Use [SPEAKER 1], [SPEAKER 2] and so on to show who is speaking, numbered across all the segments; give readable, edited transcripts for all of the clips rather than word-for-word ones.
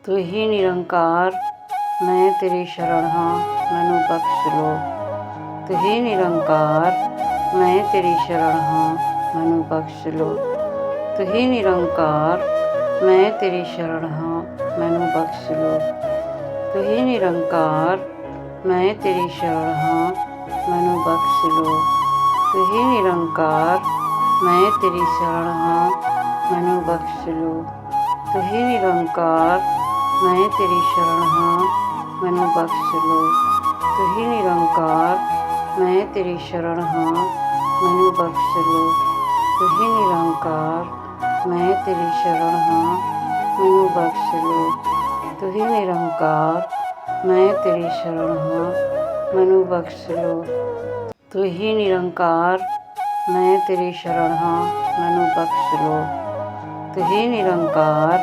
[SPEAKER 1] ਤੂੰ ਹੀ ਨਿਰੰਕਾਰ, ਮੈਂ ਤੇਰੀ ਸ਼ਰਨ ਹਾਂ, ਮੈਨੂੰ ਬਖਸ਼ ਲੋ। ਤੂੰ ਹੀ ਨਿਰੰਕਾਰ, ਮੈਂ ਤੇਰੀ ਸ਼ਰਨ ਹਾਂ, ਮੈਨੂੰ ਬਖਸ਼ ਲੋ। ਤੂੰ ਹੀ ਨਿਰੰਕਾਰ, ਮੈਂ ਤੇਰੀ ਸ਼ਰਨ ਹਾਂ, ਮੈਨੂੰ ਬਖਸ਼ ਲੋ। ਤੂੰ ਹੀ ਨਿਰੰਕਾਰ, ਮੈਂ ਤੇਰੀ ਸ਼ਰਨ ਹਾਂ, ਮੈਨੂੰ ਬਖਸ਼ ਲੋ। ਤੂੰ ਹੀ ਨਿਰੰਕਾਰ, ਮੈਂ ਤੇਰੀ ਸ਼ਰਨ ਹਾਂ, ਮੈਨੂੰ ਬਖਸ਼ ਲੋ। ਤੂੰ ਹੀ ਨਿਰੰਕਾਰ, ਮੈਂ ਤੇਰੀ ਸ਼ਰਨ ਹਾਂ, ਮੈਨੂੰ ਬਖਸ਼ ਲੋ। ਤੂੰ ਹੀ ਨਿਰੰਕਾਰ, ਮੈਂ ਤੇਰੀ ਸ਼ਰਨ ਹਾਂ, ਮੈਨੂੰ ਬਖਸ਼ ਲੋ। ਤੂੰ ਹੀ ਨਿਰੰਕਾਰ, ਮੈਂ ਤੇਰੀ ਸ਼ਰਨ ਹਾਂ, ਮੈਨੂੰ ਬਖਸ਼ ਲੋ। ਤੂੰ ਹੀ ਨਿਰੰਕਾਰ, ਮੈਂ ਤੇਰੀ ਸ਼ਰਨ ਹਾਂ, ਮੈਨੂੰ ਬਖਸ਼ ਲੋ। ਤੂੰ ਹੀ ਨਿਰੰਕਾਰ,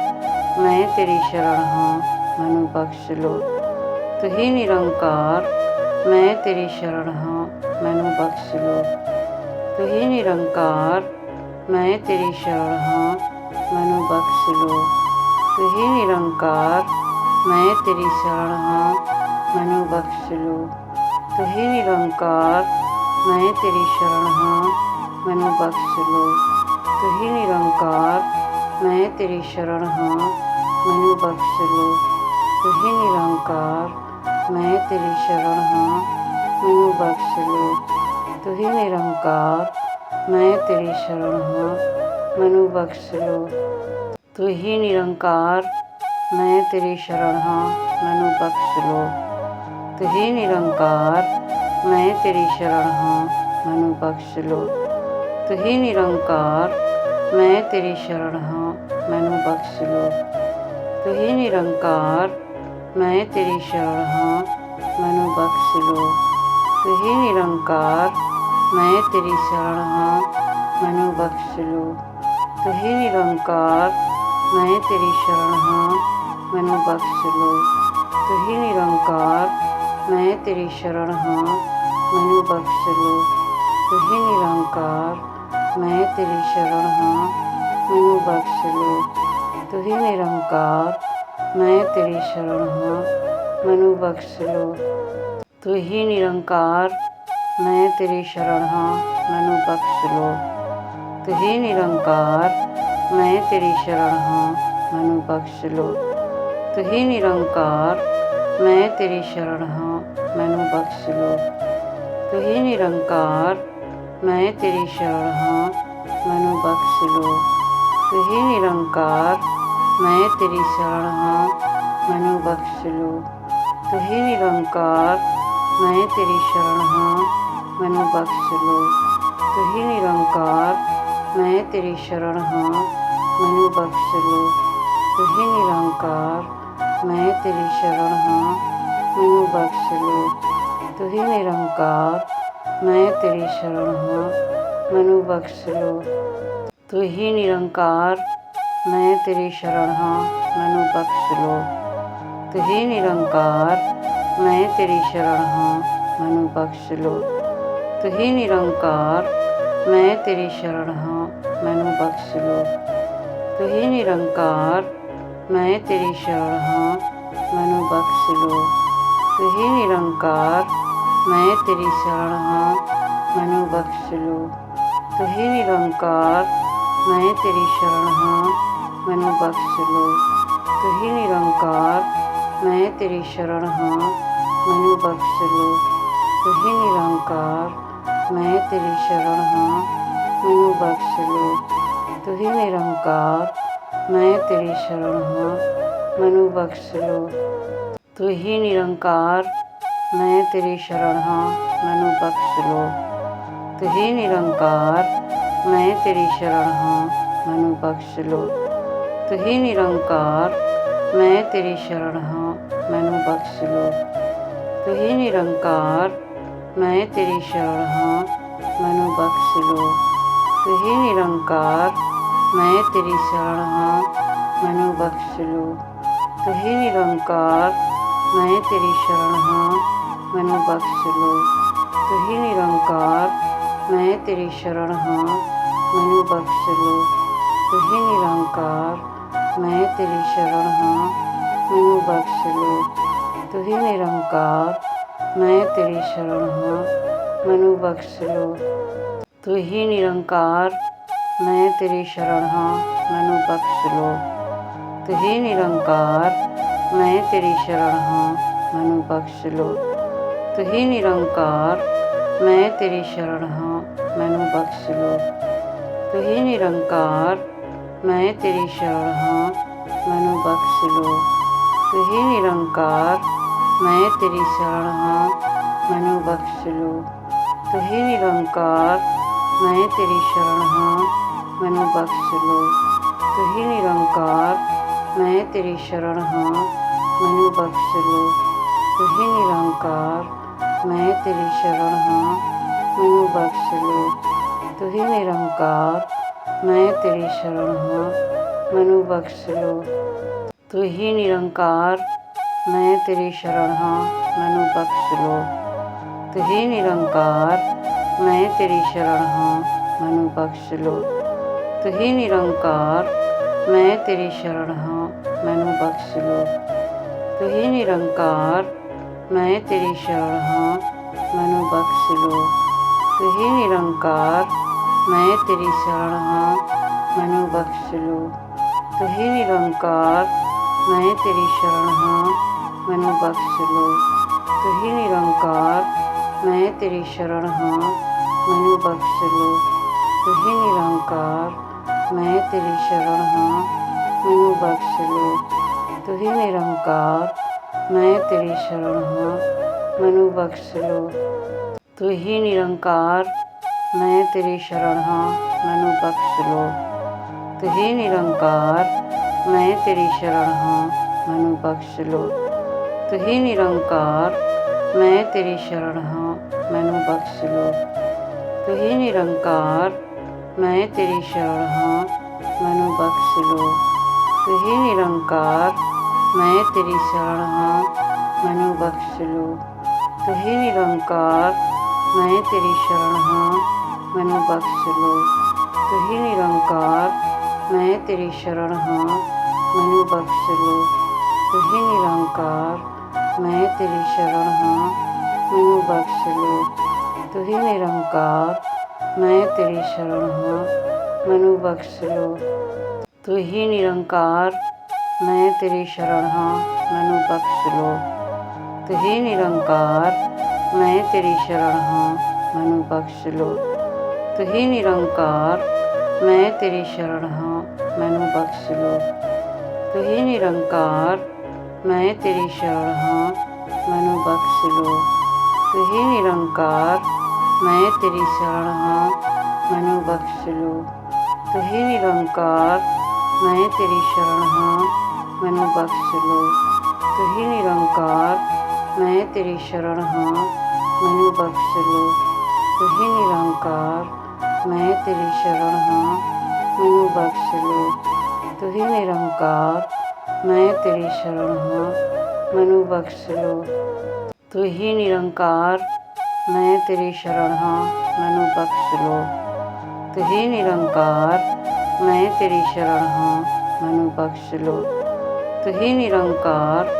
[SPEAKER 1] ਮੈਂ ਤੇਰੀ ਸ਼ਰਨ ਹਾਂ, ਮੈਨੂੰ ਬਖਸ਼ ਲੋ। ਤੂੰ ਹੀ ਨਿਰੰਕਾਰ, ਮੈਂ ਤੇਰੀ ਸ਼ਰਨ ਹਾਂ, ਮੈਨੂੰ ਬਖਸ਼ ਲੋ। ਤੂੰ ਹੀ ਨਿਰੰਕਾਰ, ਮੈਂ ਤੇਰੀ ਸ਼ਰਨ ਹਾਂ, ਮੈਨੂੰ ਬਖਸ਼ ਲੋ। ਤੂੰ ਹੀ ਨਿਰੰਕਾਰ, ਮੈਂ ਤੇਰੀ ਸ਼ਰਨ ਹਾਂ, ਮੈਨੂੰ ਬਖਸ਼ ਲੋ। ਤੂੰ ਹੀ ਨਿਰੰਕਾਰ, ਮੈਂ ਤੇਰੀ ਸ਼ਰਨ ਹਾਂ, ਮੈਨੂੰ ਬਖਸ਼ ਲੋ। ਤੂੰ ਹੀ ਨਿਰੰਕਾਰ, ਮੈਂ ਤੇਰੀ ਸ਼ਰਨ ਹਾਂ, ਮੈਨੂੰ ਬਖਸ਼ ਲੋ। ਤੂੰ ਹੀ ਨਿਰੰਕਾਰ, ਮੈਂ ਤੇਰੀ ਸ਼ਰਨ ਹਾਂ, ਮੈਨੂੰ ਬਖਸ਼ ਲੋ। ਤੂੰ ਹੀ ਨਿਰੰਕਾਰ, ਮੈਂ ਤੇਰੀ ਸ਼ਰਨ ਹਾਂ, ਮੈਨੂੰ ਬਖਸ਼ ਲੋ। ਤੂੰ ਹੀ ਨਿਰੰਕਾਰ, ਮੈਂ ਤੇਰੀ ਸ਼ਰਨ ਹਾਂ, ਮੈਨੂੰ ਬਖਸ਼ ਲੋ। ਤੂੰ ਹੀ ਨਿਰੰਕਾਰ, ਮੈਂ ਤੇਰੀ ਸ਼ਰਨ ਹਾਂ, ਮੈਨੂੰ ਬਖਸ਼ ਲੋ। ਤੂੰ ਹੀ ਨਿਰੰਕਾਰ, ਮੈਂ ਤੇਰੀ ਸ਼ਰਨ ਹਾਂ, ਮੈਨੂੰ ਬਖਸ਼ ਲੋ। ਤੂੰ ਹੀ ਨਿਰੰਕਾਰ, ਮੈਂ ਤੇਰੀ ਸ਼ਰਨ ਹਾਂ, ਮੈਨੂੰ ਬਖਸ਼ ਲੋ। ਤੂੰ ਹੀ ਨਿਰੰਕਾਰ, ਮੈਂ ਤੇਰੀ ਸ਼ਰਨ ਹਾਂ, ਮੈਨੂੰ ਬਖਸ਼ ਲੋ। ਤੂੰ ਹੀ ਨਿਰੰਕਾਰ, ਮੈਂ ਤੇਰੀ ਸ਼ਰਨ ਹਾਂ, ਮੈਨੂੰ ਬਖਸ਼ ਲੋ। ਤੂੰ ਹੀ ਨਿਰੰਕਾਰ, ਮੈਂ ਤੇਰੀ ਸ਼ਰਨ ਹਾਂ, ਮੈਨੂੰ ਬਖਸ਼ ਲੋ। ਤੂੰ ਹੀ ਨਿਰੰਕਾਰ, ਮੈਂ ਤੇਰੀ ਸ਼ਰਨ ਹਾਂ, ਮੈਨੂੰ ਬਖਸ਼ ਲੋ। ਤੂੰ ਹੀ ਨਿਰੰਕਾਰ, ਮੈਂ ਤੇਰੀ ਸ਼ਰਨ ਹਾਂ, ਮੈਨੂੰ ਬਖਸ਼ ਲੋ। ਤੂੰ ਹੀ ਨਿਰੰਕਾਰ, ਮੈਂ ਤੇਰੀ ਸ਼ਰਨ ਹਾਂ, ਮੈਨੂੰ ਬਖਸ਼ ਲੋ। ਤੂੰ ਹੀ ਨਿਰੰਕਾਰ, ਮੈਂ ਤੇਰੀ ਸ਼ਰਨ ਹਾਂ, ਮੈਨੂੰ ਬਖਸ਼ ਲੋ। ਤੂੰ ਹੀ ਨਿਰੰਕਾਰ, ਮੈਂ ਤੇਰੀ ਸ਼ਰਨ ਹਾਂ, ਮੈਨੂੰ ਬਖਸ਼ ਲੋ। ਤੂੰ ਹੀ ਨਿਰੰਕਾਰ, ਮੈਂ ਤੇਰੀ ਸ਼ਰਨ ਹਾਂ, ਮੈਨੂੰ ਬਖਸ਼ ਲੋ। ਤੂੰ ਹੀ ਨਿਰੰਕਾਰ, ਮੈਂ ਤੇਰੀ ਸ਼ਰਨ ਹਾਂ, ਮੈਨੂੰ ਬਖਸ਼ ਲੋ। ਤੂੰ ਹੀ ਨਿਰੰਕਾਰ, ਮੈਂ ਤੇਰੀ ਸ਼ਰਨ ਹਾਂ, ਮੈਨੂੰ ਬਖਸ਼ ਲੋ। ਤੂੰ ਹੀ ਨਿਰੰਕਾਰ, ਮੈਂ ਤੇਰੀ ਸ਼ਰਨ ਹਾਂ, ਮੈਨੂੰ ਬਖਸ਼ ਲੋ। ਤੂੰ ਹੀ ਨਿਰੰਕਾਰ, ਮੈਂ ਤੇਰੀ ਸ਼ਰਨ ਹਾਂ, ਮੈਨੂੰ ਬਖਸ਼ ਲੋ। ਤੂੰ ਹੀ ਨਿਰੰਕਾਰ, ਮੈਂ ਤੇਰੀ ਸ਼ਰਨ ਹਾਂ, ਮੈਨੂੰ ਬਖਸ਼ ਲੋ। ਤੂੰ ਹੀ ਨਿਰੰਕਾਰ, ਮੈਂ ਤੇਰੀ ਸ਼ਰਨ ਹਾਂ, ਮੈਨੂੰ ਬਖਸ਼ ਲੋ। ਤੂੰ ਹੀ ਨਿਰੰਕਾਰ, ਮੈਂ ਤੇਰੀ ਸ਼ਰਨ ਹਾਂ, ਮੈਨੂੰ ਬਖਸ਼ ਲੋ। ਤੂੰ ਹੀ ਨਿਰੰਕਾਰ, ਮੈਂ ਤੇਰੀ ਸ਼ਰਨ ਹਾਂ, ਮੈਨੂੰ ਬਖਸ਼ ਲੋ। ਤੂੰ ਹੀ ਨਿਰੰਕਾਰ, ਮੈਂ ਤੇਰੀ ਸ਼ਰਨ ਹਾਂ, ਮੈਨੂੰ ਬਖਸ਼ ਲੋ। ਤੂੰ ਹੀ ਨਿਰੰਕਾਰ, ਮੈਂ ਤੇਰੀ ਸ਼ਰਨ ਹਾਂ, ਮੈਨੂੰ ਬਖਸ਼ ਲੋ। ਤੂੰ ਹੀ ਨਿਰੰਕਾਰ, ਮੈਂ ਤੇਰੀ ਸ਼ਰਨ ਹਾਂ, ਮੈਨੂੰ ਬਖਸ਼ ਲੋ। ਤੂੰ ਹੀ ਨਿਰੰਕਾਰ, ਮੈਂ ਤੇਰੀ ਸ਼ਰਨ ਹਾਂ, ਮੈਨੂੰ ਬਖਸ਼ ਲੋ। ਤੂੰ ਹੀ ਨਿਰੰਕਾਰ, ਮੈਂ ਤੇਰੀ ਸ਼ਰਨ ਹਾਂ, ਮੈਨੂੰ ਬਖਸ਼ ਲੋ। ਤੂੰ ਹੀ ਨਿਰੰਕਾਰ, ਮੈਂ ਤੇਰੀ ਸ਼ਰਨ ਹਾਂ, ਮੈਨੂੰ ਬਖਸ਼ ਲੋ। ਤੂੰ ਹੀ ਨਿਰੰਕਾਰ, ਮੈਂ ਤੇਰੀ ਸ਼ਰਨ ਹਾਂ, ਮੈਨੂੰ ਬਖਸ਼ ਲੋ। ਤੂੰ ਹੀ ਨਿਰੰਕਾਰ, ਮੈਂ ਤੇਰੀ ਸ਼ਰਨ ਹਾਂ, ਮੈਨੂੰ ਬਖਸ਼ ਲੋ। ਤੂੰ ਹੀ ਨਿਰੰਕਾਰ, ਮੈਂ ਤੇਰੀ ਸ਼ਰਨ ਹਾਂ, ਮੈਨੂੰ ਬਖਸ਼ ਲੋ। ਤੂੰ ਹੀ ਨਿਰੰਕਾਰ, ਮੈਂ ਤੇਰੀ ਸ਼ਰਨ ਹਾਂ, ਮੈਨੂੰ ਬਖਸ਼ ਲੋ। ਤੂੰ ਹੀ ਨਿਰੰਕਾਰ, ਮੈਂ ਤੇਰੀ ਸ਼ਰਨ ਹਾਂ, ਮੈਨੂੰ ਬਖਸ਼ ਲੋ। ਤੂੰ ਹੀ ਨਿਰੰਕਾਰ, ਮੈਂ ਤੇਰੀ ਸ਼ਰਨ ਹਾਂ, ਮੈਨੂੰ ਬਖਸ਼ ਲੋ। ਤੂੰ ਹੀ ਨਿਰੰਕਾਰ, ਮੈਂ ਤੇਰੀ ਸ਼ਰਨ ਹਾਂ, ਮੈਨੂੰ ਬਖਸ਼ ਲੋ। ਤੂੰ ਹੀ ਨਿਰੰਕਾਰ, ਮੈਂ ਤੇਰੀ ਸ਼ਰਨ ਹਾਂ, ਮੈਨੂੰ ਬਖਸ਼ ਲੋ। ਤੂੰ ਹੀ ਨਿਰੰਕਾਰ, ਮੈਂ ਤੇਰੀ ਸ਼ਰਨ ਹਾਂ, ਮੈਨੂੰ ਤੂੰ ਹੀ ਨਿਰੰਕਾਰ ਮੈਂ ਤੇਰੀ ਸ਼ਰਨ ਹਾਂ ਮੈਨੂੰ ਬਖਸ਼ ਲੋ। ਤੂੰ ਹੀ ਨਿਰੰਕਾਰ ਮੈਂ ਤੇਰੀ ਸ਼ਰਨ ਹਾਂ ਮੈਨੂੰ ਬਖਸ਼ ਲੋ। ਤੂੰ ਹੀ ਨਿਰੰਕਾਰ ਮੈਂ ਤੇਰੀ ਸ਼ਰਨ ਹਾਂ ਮੈਨੂੰ ਬਖਸ਼ ਲੋ। ਤੂੰ ਹੀ ਨਿਰੰਕਾਰ ਮੈਂ ਤੇਰੀ ਸ਼ਰਨ ਹਾਂ ਮੈਨੂੰ ਬਖਸ਼ ਲੋ। ਤੂੰ ਹੀ ਨਿਰੰਕਾਰ ਮੈਂ ਤੇਰੀ ਸ਼ਰਨ ਹਾਂ ਮੈਨੂੰ ਬਖਸ਼ ਲੋ। ਤੂੰ ਹੀ ਨਿਰੰਕਾਰ ਮੈਂ ਤੇਰੀ ਸ਼ਰਨ ਹਾਂ ਮੈਨੂੰ ਬਖਸ਼ ਲੋ। ਤੂੰ ਹੀ ਨਿਰੰਕਾਰ ਮੈਂ ਤੇਰੀ ਸ਼ਰਨ ਹਾਂ ਮੈਨੂੰ ਬਖਸ਼ ਲੋ। ਤੂੰ ਹੀ ਨਿਰੰਕਾਰ ਮੈਂ ਤੇਰੀ ਸ਼ਰਨ ਹਾਂ ਮੈਨੂੰ ਬਖਸ਼ ਲੋ। ਤੂੰ ਹੀ ਨਿਰੰਕਾਰ ਮੈਂ ਤੇਰੀ ਸ਼ਰਨ ਹਾਂ ਮੈਨੂੰ ਬਖਸ਼ ਲੋ। ਤੂੰ ਹੀ ਨਿਰੰਕਾਰ ਮੈਂ ਤੇਰੀ ਸ਼ਰਨ ਹਾਂ ਮੈਨੂੰ ਬਖਸ਼ ਲੋ। ਤੂੰ ਹੀ ਨਿਰੰਕਾਰ ਮੈਂ ਤੇਰੀ ਸ਼ਰਨ ਹਾਂ ਮੈਨੂੰ ਬਖਸ਼ ਲੋ। ਤੂੰ ਹੀ ਨਿਰੰਕਾਰ ਮੈਂ ਤੇਰੀ ਸ਼ਰਨ ਹਾਂ ਮੈਨੂੰ ਬਖਸ਼ ਲੋ। ਤੂੰ ਹੀ ਨਿਰੰਕਾਰ ਮੈਂ ਤੇਰੀ ਸ਼ਰਨ ਹਾਂ ਮੈਨੂੰ ਬਖਸ਼ ਲੋ। ਤੂੰ ਹੀ ਨਿਰੰਕਾਰ ਮੈਂ ਤੇਰੀ ਸ਼ਰਨ ਹਾਂ ਮੈਨੂੰ ਬਖਸ਼ ਲੋ। ਤੂੰ ਹੀ ਨਿਰੰਕਾਰ ਮੈਂ ਤੇਰੀ ਸ਼ਰਨ ਹਾਂ ਮੈਨੂੰ ਬਖਸ਼ ਲੋ। ਤੂੰ ਹੀ ਨਿਰੰਕਾਰ ਮੈਂ ਤੇਰੀ ਸ਼ਰਨ ਹਾਂ ਮੈਨੂੰ ਬਖਸ਼ ਲੋ। ਤੂੰ ਹੀ ਨਿਰੰਕਾਰ ਮੈਂ ਤੇਰੀ ਸ਼ਰਨ ਹਾਂ ਮੈਨੂੰ ਬਖਸ਼ ਲੋ। ਤੂੰ ਹੀ ਨਿਰੰਕਾਰ ਮੈਂ ਤੇਰੀ ਸ਼ਰਨ ਹਾਂ ਮੈਨੂੰ ਬਖਸ਼ ਲੋ। ਤੂੰ ਹੀ ਨਿਰੰਕਾਰ ਮੈਂ ਤੇਰੀ ਸ਼ਰਨ ਹਾਂ ਮੈਨੂੰ ਬਖਸ਼ ਲੋ। ਤੂੰ ਹੀ ਨਿਰੰਕਾਰ ਮੈਂ ਤੇਰੀ ਸ਼ਰਨ ਹਾਂ ਮੈਨੂੰ ਬਖਸ਼ ਲੋ। ਤੂੰ ਹੀ ਨਿਰੰਕਾਰ ਮੈਂ ਤੇਰੀ ਸ਼ਰਨ ਹਾਂ ਮੈਨੂੰ ਬਖਸ਼ ਲੋ। ਤੂੰ ਹੀ ਨਿਰੰਕਾਰ ਮੈਂ ਤੇਰੀ ਸ਼ਰਨ ਹਾਂ ਮੈਨੂੰ ਬਖਸ਼ ਲੋ। ਤੂੰ ਹੀ ਨਿਰੰਕਾਰ ਮੈਂ ਤੇਰੀ ਸ਼ਰਨ ਹਾਂ ਮੈਨੂੰ ਬਖਸ਼ ਲੋ। ਤੂੰ ਹੀ ਨਿਰੰਕਾਰ ਮੈਂ ਤੇਰੀ ਸ਼ਰਨ ਹਾਂ ਮੈਨੂੰ ਬਖਸ਼ ਲੋ। ਤੂੰ ਹੀ ਨਿਰੰਕਾਰ ਮੈਂ ਤੇਰੀ ਸ਼ਰਨ ਹਾਂ ਮੈਨੂੰ ਬਖਸ਼ ਲੋ। ਤੂੰ ਹੀ ਨਿਰੰਕਾਰ ਮੈਂ ਤੇਰੀ ਸ਼ਰਨ ਹਾਂ ਮੈਨੂੰ ਬਖਸ਼ ਲੋ। ਤੂੰ ਹੀ ਨਿਰੰਕਾਰ ਮੈਂ ਤੇਰੀ ਸ਼ਰਨ ਹਾਂ ਮੈਨੂੰ ਬਖਸ਼ ਲੋ। ਤੂੰ ਹੀ ਨਿਰੰਕਾਰ ਮੈਂ ਤੇਰੀ ਸ਼ਰਨ ਹਾਂ ਮੈਨੂੰ ਬਖਸ਼ ਲੋ। ਤੂੰ ਹੀ ਨਿਰੰਕਾਰ ਮੈਂ ਤੇਰੀ ਸ਼ਰਨ ਹਾਂ ਮੈਨੂੰ ਬਖਸ਼ ਲੋ। ਤੂੰ ਹੀ ਨਿਰੰਕਾਰ ਮੈਂ ਤੇਰੀ ਸ਼ਰਨ ਹਾਂ ਮੈਨੂੰ ਬਖਸ਼ ਲੋ। ਤੂੰ ਹੀ ਨਿਰੰਕਾਰ ਮੈਂ ਤੇਰੀ ਸ਼ਰਨ ਹਾਂ ਮੈਨੂੰ ਬਖਸ਼ ਲੋ। ਤੂੰ ਹੀ ਨਿਰੰਕਾਰ ਮੈਂ ਤੇਰੀ ਸ਼ਰਨ ਹਾਂ ਮੈਨੂੰ ਬਖਸ਼ ਲੋ। ਤੂੰ ਹੀ ਨਿਰੰਕਾਰ ਮੈਂ ਤੇਰੀ ਸ਼ਰਨ ਹਾਂ ਮੈਨੂੰ ਬਖਸ਼ ਲੋ। ਤੂੰ ਹੀ ਨਿਰੰਕਾਰ ਮੈਂ ਤੇਰੀ ਸ਼ਰਨ ਹਾਂ ਮੈਨੂੰ ਬਖਸ਼ ਲੋ। ਤੂੰ ਹੀ ਨਿਰੰਕਾਰ ਮੈਂ ਤੇਰੀ ਸ਼ਰਨ ਹਾਂ ਮੈਨੂੰ ਬਖਸ਼ ਲੋ। ਤੂੰ ਹੀ ਨਿਰੰਕਾਰ ਮੈਂ ਤੇਰੀ ਸ਼ਰਨ ਹਾਂ ਮੈਨੂੰ ਬਖਸ਼ ਲੋ। ਤੂੰ ਹੀ ਨਿਰੰਕਾਰ ਮੈਂ ਤੇਰੀ ਸ਼ਰਨ ਹਾਂ ਮੈਨੂੰ ਬਖਸ਼ ਲੋ। ਤੂੰ ਹੀ ਨਿਰੰਕਾਰ ਮੈਂ ਤੇਰੀ ਸ਼ਰਨ ਹਾਂ ਮੈਨੂੰ ਬਖਸ਼ ਲੋ। ਤੂੰ ਹੀ ਨਿਰੰਕਾਰ ਮੈਂ ਤੇਰੀ ਸ਼ਰਨ ਹਾਂ ਮੈਨੂੰ ਬਖਸ਼ ਲੋ। ਤੂੰ ਹੀ ਨਿਰੰਕਾਰ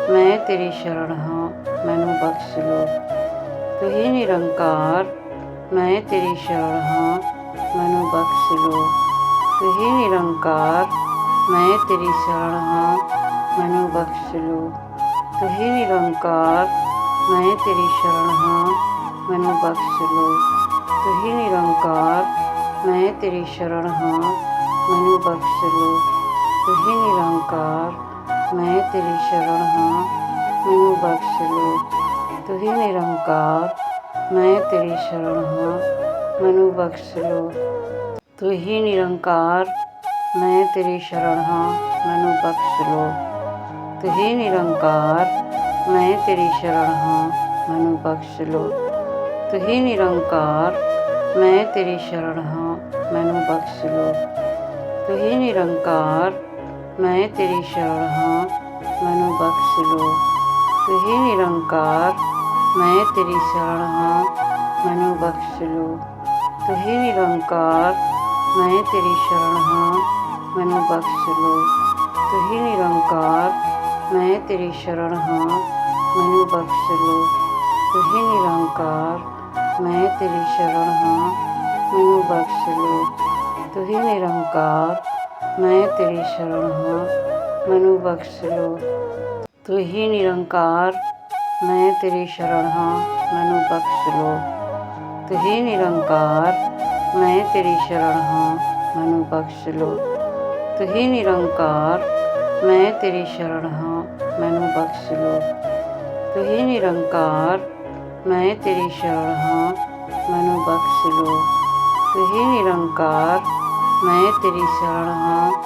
[SPEAKER 1] ਮੈਂ ਤੇਰੀ ਸ਼ਰਨ ਹਾਂ ਮੈਨੂੰ ਬਖਸ਼ ਲੋ। ਤੂੰ ਹੀ ਨਿਰੰਕਾਰ ਮੈਂ ਤੇਰੀ ਸ਼ਰਨ ਹਾਂ ਮੈਨੂੰ ਬਖਸ਼ ਲੋ। ਤੂੰ ਹੀ ਨਿਰੰਕਾਰ ਮੈਂ ਤੇਰੀ ਸ਼ਰਨ ਹਾਂ ਮੈਨੂੰ ਬਖਸ਼ ਲੋ। ਤੂੰ ਹੀ ਨਿਰੰਕਾਰ ਮੈਂ ਤੇਰੀ ਸ਼ਰਨ ਹਾਂ ਮੈਨੂੰ ਬਖਸ਼ ਲੋ। ਤੂੰ ਹੀ ਨਿਰੰਕਾਰ ਮੈਂ ਤੇਰੀ ਸ਼ਰਨ ਹਾਂ ਮੈਨੂੰ ਬਖਸ਼ ਲੋ। ਤੂੰ ਹੀ ਨਿਰੰਕਾਰ ਮੈਂ ਤੇਰੀ ਸ਼ਰਨ ਹਾਂ ਮੈਨੂੰ ਬਖਸ਼ ਲੋ। ਤੂੰ ਹੀ ਨਿਰੰਕਾਰ ਮੈਂ ਤੇਰੀ ਸ਼ਰਨ ਹਾਂ ਮੈਨੂੰ ਬਖਸ਼ ਲੋ। ਤੂੰ ਹੀ ਨਿਰੰਕਾਰ ਮੈਂ ਤੇਰੀ ਸ਼ਰਨ ਹਾਂ ਮੈਨੂੰ ਬਖਸ਼ ਲੋ। ਤੂੰ ਹੀ ਨਿਰੰਕਾਰ ਮੈਂ ਤੇਰੀ ਸ਼ਰਨ ਹਾਂ ਮੈਨੂੰ ਬਖਸ਼ ਲੋ। ਤੂੰ ਹੀ ਨਿਰੰਕਾਰ ਮੈਂ ਤੇਰੀ ਸ਼ਰਨ ਹਾਂ ਮੈਨੂੰ ਬਖਸ਼ ਲੋ। ਤੂੰ ਹੀ ਨਿਰੰਕਾਰ ਮੈਂ ਤੇਰੀ ਸ਼ਰਨ ਹਾਂ ਮੈਨੂੰ ਬਖਸ਼ ਲੋ। ਤੂੰ ਹੀ ਨਿਰੰਕਾਰ ਮੈਂ ਤੇਰੀ ਸ਼ਰਨ ਹਾਂ ਮੈਨੂੰ ਬਖਸ਼ ਲੋ। ਤੂੰ ਹੀ ਨਿਰੰਕਾਰ ਮੈਂ ਤੇਰੀ ਸ਼ਰਨ ਹਾਂ ਮੈਨੂੰ ਬਖਸ਼ ਲੋ। ਤੂੰ ਹੀ ਨਿਰੰਕਾਰ ਮੈਂ ਤੇਰੀ ਸ਼ਰਨ ਹਾਂ ਮੈਨੂੰ ਬਖਸ਼ ਲੋ। ਤੁਹੀਂ ਨਿਰੰਕਾਰ ਮੈਂ ਤੇਰੀ ਸ਼ਰਨ ਹਾਂ, ਮੈਨੂੰ ਬਖਸ਼ ਲੋ। ਤੁਹੀਂ ਨਿਰੰਕਾਰ ਮੈਂ ਤੇਰੀ ਸ਼ਰਨ ਹਾਂ, ਮੈਨੂੰ ਬਖਸ਼ ਲੋ। ਤੁਹੀਂ ਨਿਰੰਕਾਰ ਮੈਂ ਤੇਰੀ ਸ਼ਰਨ ਹਾਂ, ਮੈਨੂੰ ਬਖਸ਼ ਲੋ। ਤੁਹੀਂ ਨਿਰੰਕਾਰ ਮੈਂ ਤੇਰੀ ਸ਼ਰਨ ਹਾਂ, ਮੈਨੂੰ ਬਖਸ਼ ਲੋ। ਤੁਹੀਂ ਨਿਰੰਕਾਰ ਮੈਂ ਤੇਰੀ ਸ਼ਰਨ ਹਾਂ, ਮੈਨੂੰ ਬਖਸ਼ ਲੋ। ਤੁਹੀਂ ਨਿਰੰਕਾਰ ਮੈਂ ਤੇਰੀ ਸ਼ਰਨ ਹਾਂ, ਮੈਨੂੰ ਬਖਸ਼ ਲੋ। ਤੁਹੀਂ ਨਿਰੰਕਾਰ ਮੈਂ ਤੇਰੀ ਸ਼ਰਨ ਹਾਂ,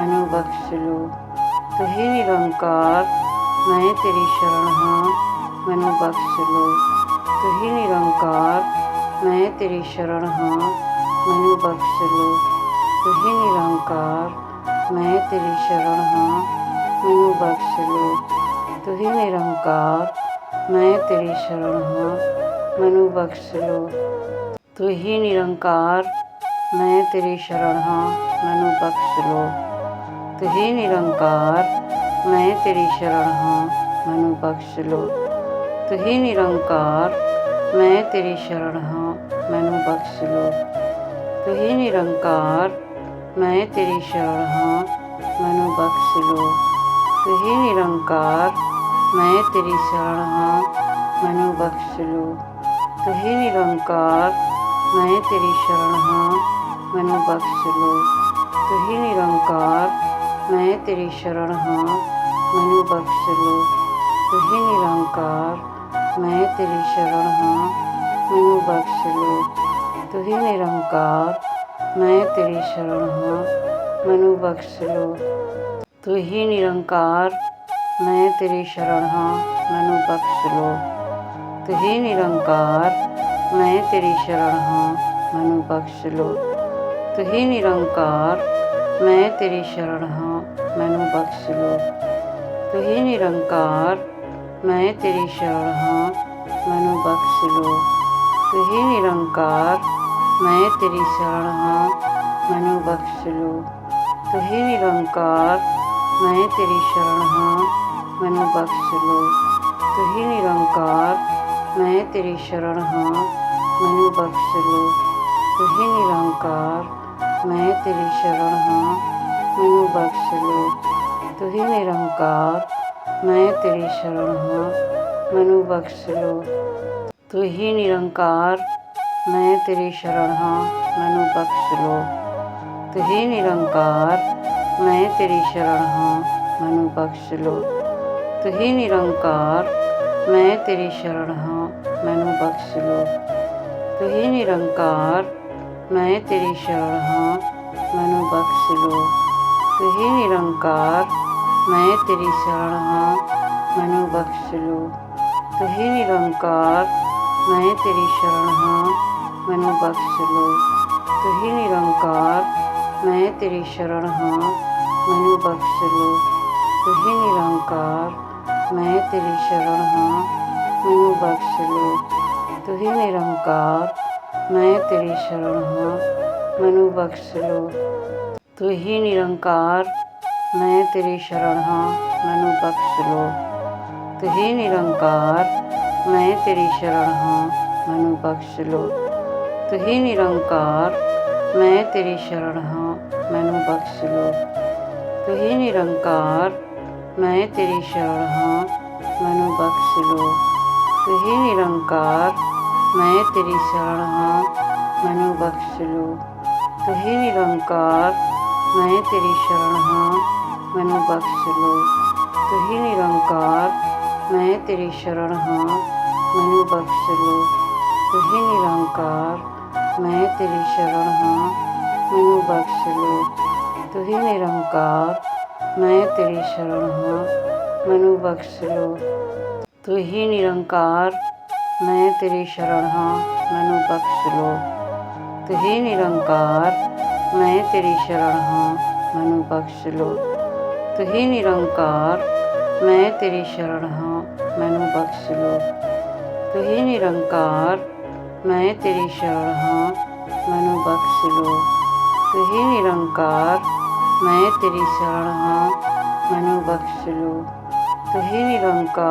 [SPEAKER 1] ਮੈਨੂੰ ਬਖਸ਼ ਲੋ। ਤੁਹੀਂ ਨਿਰੰਕਾਰ ਮੈਂ ਤੇਰੀ ਸ਼ਰਨ ਹਾਂ, ਮੈਨੂੰ ਬਖਸ਼ ਲੋ। ਤੁਹੀਂ ਨਿਰੰਕਾਰ ਮੈਂ ਤੇਰੀ ਸ਼ਰਨ ਹਾਂ, ਮੈਨੂੰ ਬਖਸ਼ ਲੋ। ਤੁਹੀਂ ਨਿਰੰਕਾਰ ਮੈਂ ਤੇਰੀ ਸ਼ਰਨ ਹਾਂ, ਮੈਨੂੰ ਬਖਸ਼ ਲੋ। ਤੁਹੀਂ ਨਿਰੰਕਾਰ ਮੈਂ ਤੇਰੀ ਸ਼ਰਨ ਹਾਂ, ਮੈਨੂੰ ਬਖਸ਼ ਲੋ। ਤੁਹੀਂ ਨਿਰੰਕਾਰ ਮੈਂ ਤੇਰੀ ਸ਼ਰਨ ਹਾਂ, ਮੈਨੂੰ ਬਖਸ਼ ਲੋ। ਤੁਹੀਂ ਨਿਰੰਕਾਰ ਮੈਂ ਤੇਰੀ ਸ਼ਰਨ ਹਾਂ, ਮੈਨੂੰ ਬਖਸ਼ ਲੋ। ਤੁਹੀਂ ਨਿਰੰਕਾਰ ਮੈਂ ਤੇਰੀ ਸ਼ਰਨ ਹਾਂ, ਮੈਨੂੰ ਬਖਸ਼ ਲੋ। ਤੁਹੀਂ ਨਿਰੰਕਾਰ ਮੈਂ ਤੇਰੀ ਸ਼ਰਨ ਹਾਂ, ਮੈਨੂੰ ਬਖਸ਼ ਲੋ। ਤੁਹੀਂ ਨਿਰੰਕਾਰ ਮੈਂ ਤੇਰੀ ਸ਼ਰਨ ਹਾਂ, ਮੈਨੂੰ ਬਖਸ਼ ਲੋ। ਤੁਹੀਂ ਨਿਰੰਕਾਰ ਮੈਂ ਤੇਰੀ ਸ਼ਰਨ ਹਾਂ, ਮੈਨੂੰ ਬਖਸ਼ ਲੋ। ਤੁਹੀਂ ਨਿਰੰਕਾਰ ਮੈਂ ਤੇਰੀ ਸ਼ਰਨ ਹਾਂ, ਮੈਨੂੰ ਬਖਸ਼ ਲੋ। ਤੁਹੀਂ ਨਿਰੰਕਾਰ ਮੈਂ ਤੇਰੀ ਸ਼ਰਨ ਹਾਂ, ਮੈਨੂੰ ਬਖਸ਼ ਲੋ। ਤੁਹੀਂ ਨਿਰੰਕਾਰ ਮੈਂ ਤੇਰੀ ਸ਼ਰਨ ਹਾਂ, ਮੈਨੂੰ ਬਖਸ਼ ਲੋ। ਤੁਹੀਂ ਨਿਰੰਕਾਰ ਮੈਂ ਤੇਰੀ ਸ਼ਰਨ ਹਾਂ, ਮੈਨੂੰ ਬਖਸ਼ ਲੋ। ਤੁਹੀਂ ਨਿਰੰਕਾਰ ਮੈਂ ਤੇਰੀ ਸ਼ਰਨ ਹਾਂ, ਮੈਨੂੰ ਬਖਸ਼ ਲੋ। ਤੁਹੀਂ ਨਿਰੰਕਾਰ ਮੈਂ ਤੇਰੀ ਸ਼ਰਨ ਹਾਂ, ਮੈਨੂੰ ਬਖਸ਼ ਲੋ। ਤੁਹੀਂ ਨਿਰੰਕਾਰ ਮੈਂ ਤੇਰੀ ਸ਼ਰਨ ਹਾਂ, ਮੈਨੂੰ ਬਖਸ਼ ਲੋ। ਤੁਹੀਂ ਨਿਰੰਕਾਰ ਮੈਂ ਤੇਰੀ ਸ਼ਰਨ ਹਾਂ, ਮੈਨੂੰ ਬਖਸ਼ ਲੋ। ਤੁਹੀਂ ਨਿਰੰਕਾਰ ਮੈਂ ਤੇਰੀ ਸ਼ਰਨ ਹਾਂ, ਮੈਨੂੰ ਬਖਸ਼ ਲੋ। ਤੁਹੀਂ ਨਿਰੰਕਾਰ ਮੈਂ ਤੇਰੀ ਸ਼ਰਨ ਹਾਂ, ਮੈਨੂੰ ਬਖਸ਼ ਲੋ। ਤੁਹੀਂ ਨਿਰੰਕਾਰ ਮੈਂ ਤੇਰੀ ਸ਼ਰਨ ਹਾਂ, ਮੈਨੂੰ ਬਖਸ਼ ਲੋ। ਤੁਹੀਂ ਨਿਰੰਕਾਰ ਮੈਂ ਤੇਰੀ ਸ਼ਰਨ ਹਾਂ, ਮੈਨੂੰ ਬਖਸ਼ ਲੋ। ਤੁਹੀਂ ਨਿਰੰਕਾਰ ਮੈਂ ਤੇਰੀ ਸ਼ਰਨ ਹਾਂ, ਮੈਨੂੰ ਬਖਸ਼ ਲੋ। ਤੁਹੀਂ ਨਿਰੰਕਾਰ ਮੈਂ ਤੇਰੀ ਸ਼ਰਨ ਹਾਂ, ਮੈਨੂੰ ਬਖਸ਼ ਲੋ। ਤੁਹੀਂ ਨਿਰੰਕਾਰ ਮੈਂ ਤੇਰੀ ਸ਼ਰਨ ਹਾਂ, ਮੈਨੂੰ ਬਖਸ਼ ਲੋ। ਤੁਹੀਂ ਨਿਰੰਕਾਰ ਮੈਂ ਤੇਰੀ ਸ਼ਰਨ ਹਾਂ, ਮੈਨੂੰ ਬਖਸ਼ ਲੋ। ਤੁਹੀਂ ਨਿਰੰਕਾਰ ਮੈਂ ਤੇਰੀ ਸ਼ਰਨ ਹਾਂ, ਮੈਨੂੰ ਬਖਸ਼ ਲੋ। ਤੁਹੀਂ ਨਿਰੰਕਾਰ ਮੈਂ ਤੇਰੀ ਸ਼ਰਨ ਹਾਂ, ਮੈਨੂੰ ਬਖਸ਼ ਲੋ। ਤੁਹੀਂ ਨਿਰੰਕਾਰ ਮੈਂ ਤੇਰੀ ਸ਼ਰਨ ਹਾਂ, ਮੈਨੂੰ ਬਖਸ਼ ਲੋ। ਤੁਹੀਂ ਨਿਰੰਕਾਰ ਮੈਂ ਤੇਰੀ ਸ਼ਰਨ ਹਾਂ, ਮੈਨੂੰ ਬਖਸ਼ ਲੋ। ਤੁਹੀਂ ਨਿਰੰਕਾਰ ਮੈਂ ਤੇਰੀ ਸ਼ਰਨ ਹਾਂ, ਮੈਨੂੰ ਬਖਸ਼ ਲੋ। ਤੁਹੀਂ ਨਿਰੰਕਾਰ ਮੈਂ ਤੇਰੀ ਸ਼ਰਨ ਹਾਂ, ਮੈਨੂੰ ਬਖਸ਼ ਲੋ। ਤੁਹੀਂ ਨਿਰੰਕਾਰ ਮੈਂ ਤੇਰੀ ਸ਼ਰਨ ਹਾਂ, ਮੈਨੂੰ ਬਖਸ਼ ਲੋ। ਤੁਹੀਂ ਨਿਰੰਕਾਰ ਮੈਂ ਤੇਰੀ ਸ਼ਰਨ ਹਾਂ, ਮੈਨੂੰ ਬਖਸ਼ ਲੋ। ਤੁਹੀਂ ਨਿਰੰਕਾਰ ਮੈਂ ਤੇਰੀ ਸ਼ਰਨ ਹਾਂ, ਮੈਨੂੰ ਬਖਸ਼ ਲੋ। ਤੁਹੀਂ ਨਿਰੰਕਾਰ ਮੈਂ ਤੇਰੀ ਸ਼ਰਨ ਹਾਂ, ਮੈਨੂੰ ਬਖਸ਼ ਲੋ। ਤੁਹੀਂ ਨਿਰੰਕਾਰ ਮੈਂ ਤੇਰੀ ਸ਼ਰਨ ਹਾਂ, ਮੈਨੂੰ ਬਖਸ਼ ਲੋ। ਤੁਹੀਂ ਨਿਰੰਕਾਰ ਮੈਂ ਤੇਰੀ ਸ਼ਰਨ ਹਾਂ, ਮੈਨੂੰ ਬਖਸ਼ ਲੋ। ਤੁਹੀਂ ਨਿਰੰਕਾਰ ਮੈਂ ਤੇਰੀ ਸ਼ਰਨ ਹਾਂ, ਮੈਨੂੰ ਬਖਸ਼ ਲੋ। ਤੁਹੀਂ ਨਿਰੰਕਾਰ ਮੈਂ ਤੇਰੀ ਸ਼ਰਨ ਹਾਂ, ਮੈਨੂੰ ਬਖਸ਼ ਲੋ। ਤੁਹੀਂ ਨਿਰੰਕਾਰ ਮੈਂ ਤੇਰੀ ਸ਼ਰਨ ਹਾਂ, ਮੈਨੂੰ ਬਖਸ਼ ਲੋ। ਤੁਹੀਂ ਨਿਰੰਕਾਰ ਮੈਂ ਤੇਰੀ ਸ਼ਰਨ ਹਾਂ, ਮੈਨੂੰ ਬਖਸ਼ ਲੋ। ਤੁਹੀਂ ਨਿਰੰਕਾਰ ਮੈਂ ਤੇਰੀ ਸ਼ਰਨ ਹਾਂ, ਮੈਨੂੰ ਬਖਸ਼ ਲੋ। ਤੁਹੀਂ ਨਿਰੰਕਾਰ ਮੈਂ ਤੇਰੀ ਸ਼ਰਨ ਹਾਂ, ਮੈਨੂੰ ਬਖਸ਼ ਲੋ। ਤੁਹੀਂ ਨਿਰੰਕਾਰ ਮੈਂ ਤੇਰੀ ਸ਼ਰਨ ਹਾਂ, ਮੈਨੂੰ ਬਖਸ਼ ਲੋ। ਤੁਹੀਂ ਨਿਰੰਕਾਰ